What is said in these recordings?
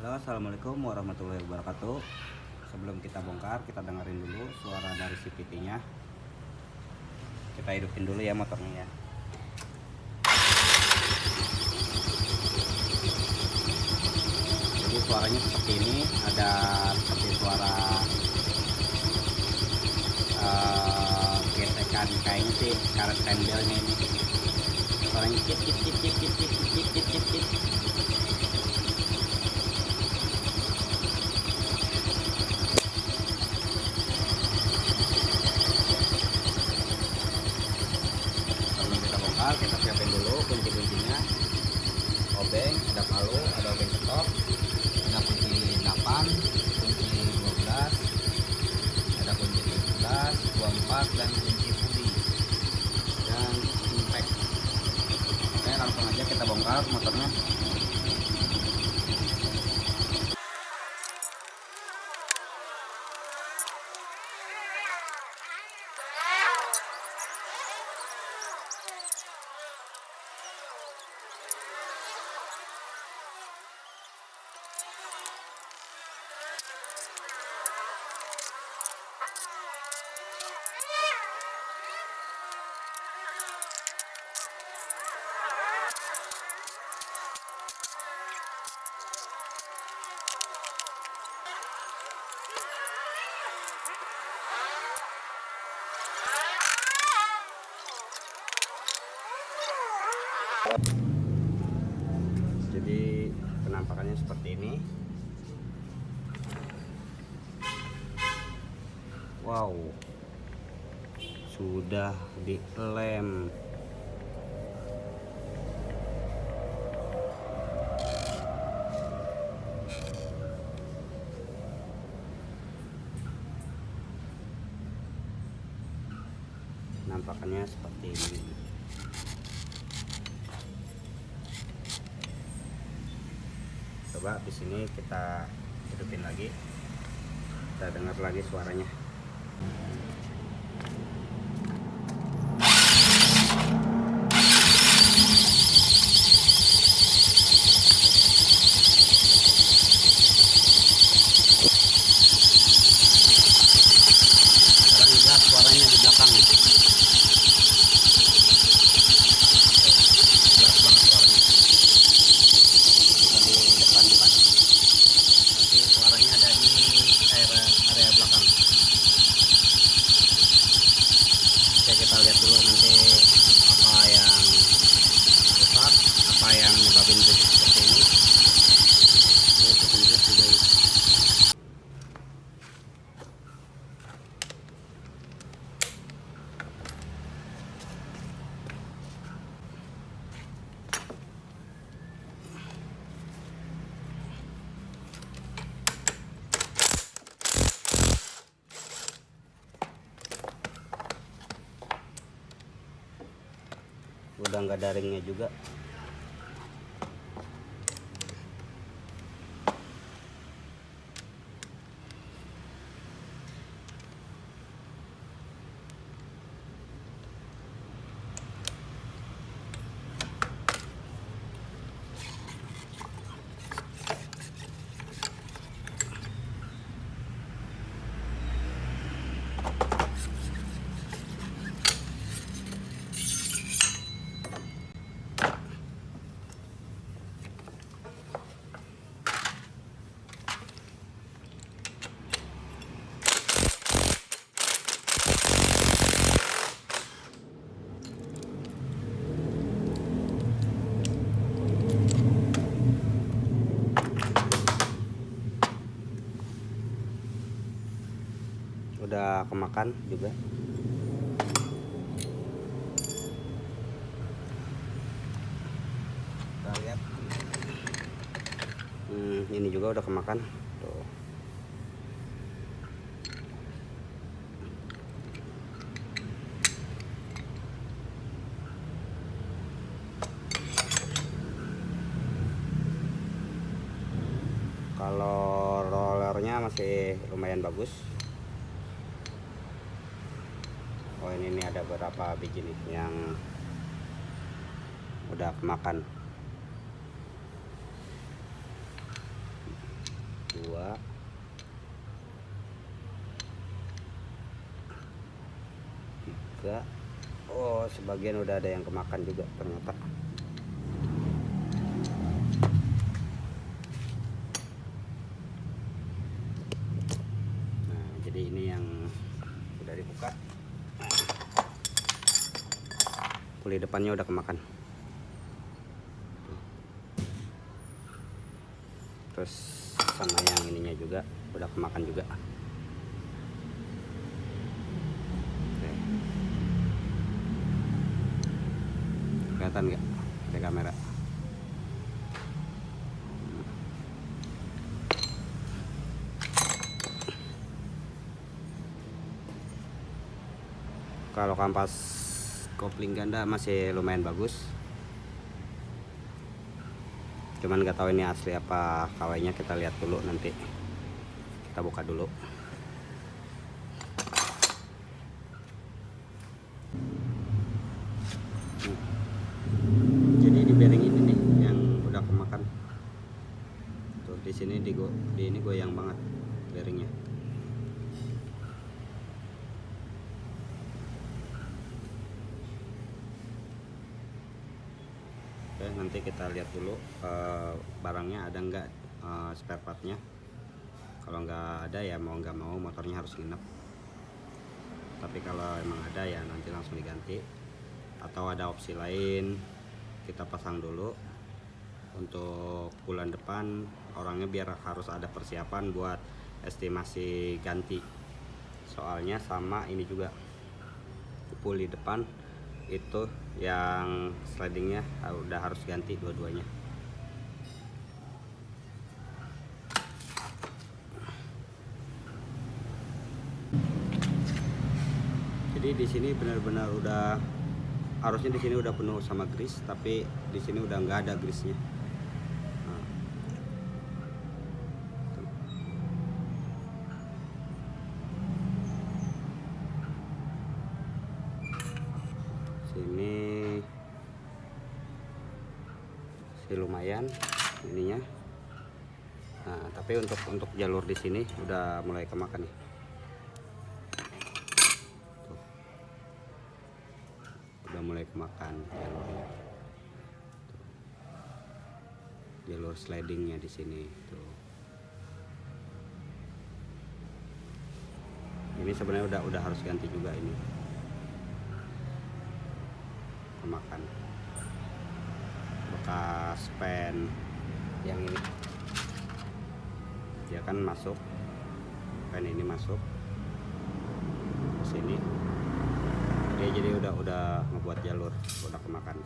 Halo, assalamualaikum warahmatullahi wabarakatuh. Sebelum kita bongkar, kita dengerin dulu suara dari CVT-nya. Kita hidupin dulu ya motornya ya. Jadi suaranya seperti ini, ada seperti suara gesekan kayaknya sih karet pendelnya ini. Suaranya cip cip cip cip cip cip cip cip cip cip. Sebelum kita bongkar, kita siapin dulu kunci-kuncinya. Obeng, ada palu, ada obeng stop, ada kunci 8, kunci 12, ada kunci 17, 24, dan kunci puli dan impact. Oke, langsung aja kita bongkar motornya. Jadi penampakannya seperti ini. Wow, sudah dilem. Nampakannya seperti ini. Coba di sini kita hidupin lagi, kita dengar lagi suaranya. Sekarang jelas suaranya di belakang. Jelas banget suaranya. Bukan di depan, tapi suaranya ada di area belakang. Oke, kita lihat dulu nanti apa yang rusak, apa yang nyebabin berisik seperti ini. Ini petunjuk juga. Udah nggak daringnya juga. Udah kemakan juga. Kita lihat. Ini juga udah kemakan. Tuh. Kalau rollernya masih lumayan bagus. Oh, ini ada beberapa biji nih yang udah kemakan. 2, 3. Oh, sebagian udah ada yang kemakan juga ternyata. Nah, jadi ini yang udah dibuka. Puli depannya udah kemakan. Terus sama yang ininya juga udah kemakan juga. Oke. Kelihatan nggak di kamera? Kalau kampas kopling ganda masih lumayan bagus. Cuman nggak tahu ini asli apa KW-nya, kita lihat dulu nanti. Kita buka dulu. Jadi di bearing ini nih yang udah kemakan. Tuh di sini di ini goyang banget bearingnya. Oke, nanti kita lihat dulu barangnya ada nggak spare partnya. Kalau nggak ada ya mau nggak mau motornya harus nginep. Tapi kalau emang ada ya nanti langsung diganti. Atau ada opsi lain, kita pasang dulu. Untuk bulan depan orangnya biar harus ada persiapan buat estimasi ganti. Soalnya sama ini juga puli depan itu yang slidingnya udah harus ganti dua-duanya. Jadi di sini benar-benar udah, harusnya di sini udah penuh sama grease, tapi di sini udah nggak ada grease-nya. Nah. Sini sih lumayan ininya. Nah, tapi untuk jalur di sini udah mulai kemakan nih. Tuh. Udah mulai kemakan jalurnya. Tuh. Jalur slidingnya di sini tuh. Ini sebenarnya udah harus ganti juga ini. Kemakan. Bekas pen yang ini. Dia kan masuk, pen ini masuk ke sini, dia jadi udah ngebuat jalur, udah kemakan.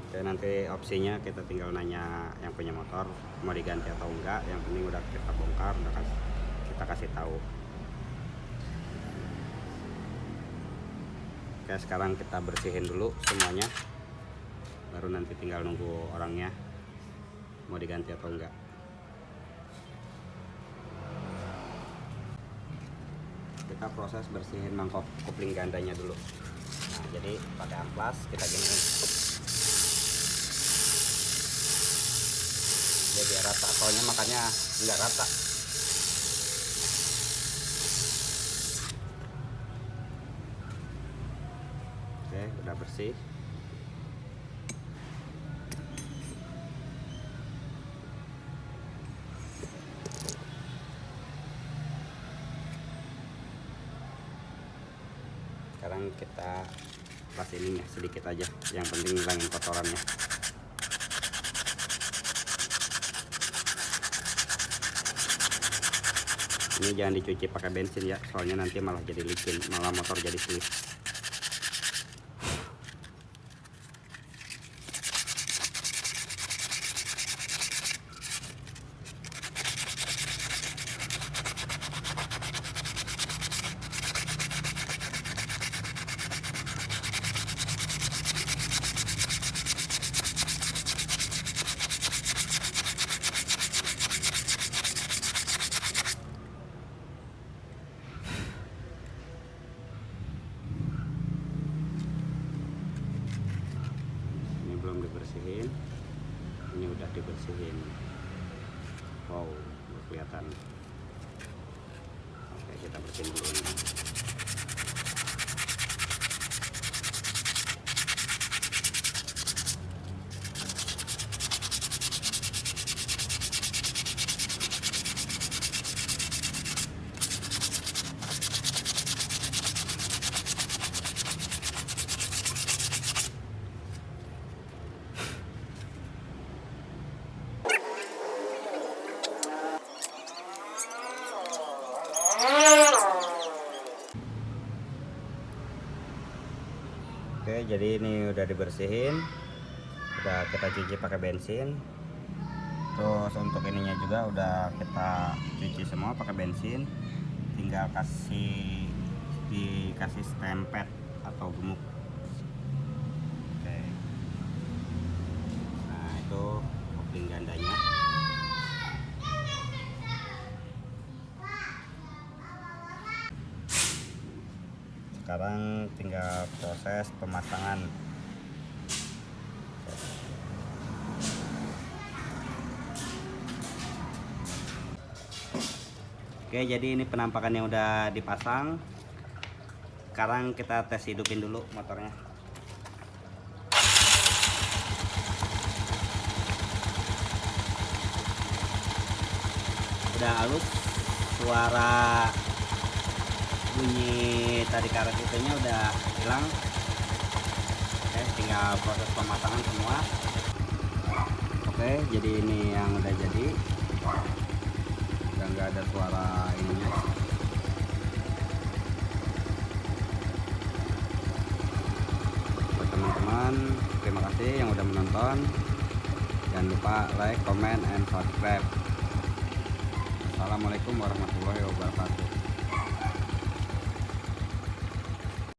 Oke, nanti opsinya kita tinggal nanya yang punya motor mau diganti atau enggak. Yang penting udah kita bongkar, udah kita kasih tahu. Oke, sekarang kita bersihin dulu semuanya, baru nanti tinggal nunggu orangnya mau diganti atau enggak. Kita proses bersihin mangkok kopling gandanya dulu. Nah, jadi pakai amplas kita gini, jadi biar rata, soalnya makannya nggak rata. Oke, udah bersih. Sekarang kita pas ininya sedikit aja, yang penting ngilangin kotorannya. Ini jangan dicuci pakai bensin ya, soalnya nanti malah jadi licin, malah motor jadi slip. Ini belum dibersihin. ini udah dibersihin. Wow, belum kelihatan. Oke, kita bersihin dulu ini. Oke, jadi ini udah dibersihin, udah kita cuci pakai bensin. Terus untuk ininya juga udah kita cuci semua pakai bensin, tinggal dikasih stempet atau gemuk. Oke, nah itu kopling gandanya. Sekarang tinggal proses pemasangan. Oke, jadi ini penampakan yang udah dipasang. Sekarang kita tes hidupin dulu motornya. Udah halus, suara bunyi tadi karet itunya udah hilang. Oke, tinggal proses pemasangan semua. Oke, jadi ini yang udah jadi, udah nggak ada suara ininya. Buat teman-teman, terima kasih yang udah menonton. Jangan lupa like, comment, and subscribe. Assalamualaikum warahmatullahi wabarakatuh.